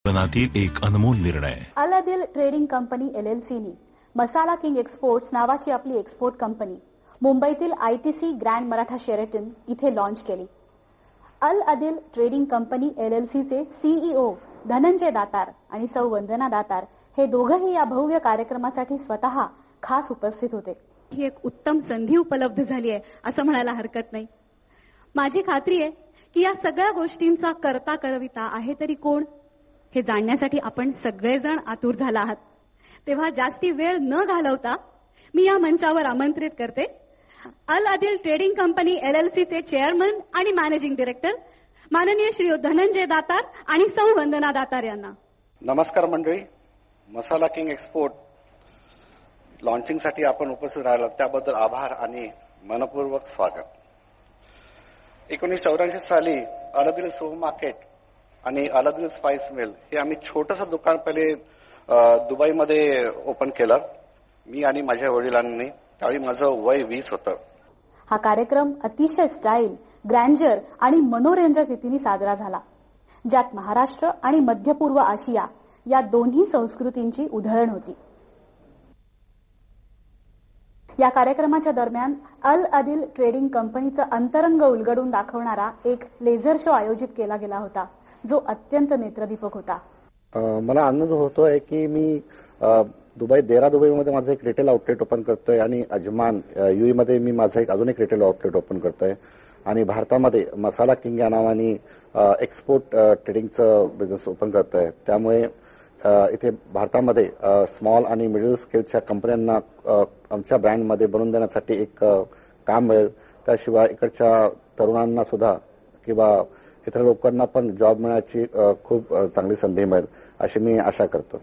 जीवनातील एक अनमोल निर्णय. अल अदिल ट्रेडिंग कंपनी LLCनी मसाला किंग एक्सपोर्ट्स नावाची आपली एक्सपोर्ट कंपनी मुंबईतील ITC ग्रँड मराठा शेरेटन इथे लॉन्च केली. अल अदिल ट्रेडिंग कंपनी LLCचे CEO धनंजय दातार आणि सौ वंदना दातार हे दोघंही या भव्य कार्यक्रमासाठी स्वतः खास उपस्थित होते. ही एक उत्तम संधी उपलब्ध झाली आहे असं म्हणायला हरकत नाही. माझी खात्री आहे की या सगळ्या गोष्टींचा करता करविता आहे तरी कोण हे जाणण्यासाठी आपण सगळेजण आतुर झाला आहात. तेव्हा जास्ती वेळ न घालवता मी या मंचावर आमंत्रित करते अल अदिल ट्रेडिंग कंपनी LLCचे चेअरमन आणि मॅनेजिंग डायरेक्टर माननीय श्री धनंजय दातार आणि सौ वंदना दातार यांना. नमस्कार मंडळी. मसाला किंग एक्सपोर्ट लॉन्चिंगसाठी आपण उपस्थित राहिला त्याबद्दल आभार आणि मनपूर्वक स्वागत. 1984 साली अल अदिल सुपर मार्केट आणि अल अदिल स्पाइस मिल हे आम्ही छोटंसं दुकान पहिले दुबईमध्ये ओपन केलं. मी आणि माझ्या वडिलांनी. त्यावेळी माझं वय 20 होतं. हा कार्यक्रम अतिशय स्टाईल, ग्रँजर आणि मनोरंजक रीतीने साजरा झाला, ज्यात महाराष्ट्र आणि मध्य पूर्व आशिया या दोन्ही संस्कृतींची उधळण होती. या कार्यक्रमाच्या दरम्यान अल अदिल ट्रेडिंग कंपनीचं अंतरंग उलगडून दाखवणारा एक लेझर शो आयोजित केला गेला होता, जो अत्यंत नेत्रदीपक होता. मला आनंद होतोय की मी दुबईमध्ये माझं एक रिटेल आउटलेट ओपन करतोय आणि अजमान UAE मध्ये मी माझं अजून एक रिटेल आउटलेट ओपन करतोय आणि भारतामध्ये मसाला किंग या नावाने एक्सपोर्ट ट्रेडिंगचं बिझनेस ओपन करतोय. त्यामुळे इथे भारतामध्ये स्मॉल आणि मिडल स्केलच्या कंपन्यांना आमच्या ब्रँडमध्ये बनवून देण्यासाठी एक काम मिळेल. त्याशिवाय इकडच्या तरुणांना सुद्धा किंवा इतर लोकांना पण जॉब मिळण्याची खूप चांगली संधी मिळेल अशी मी आशा करतो.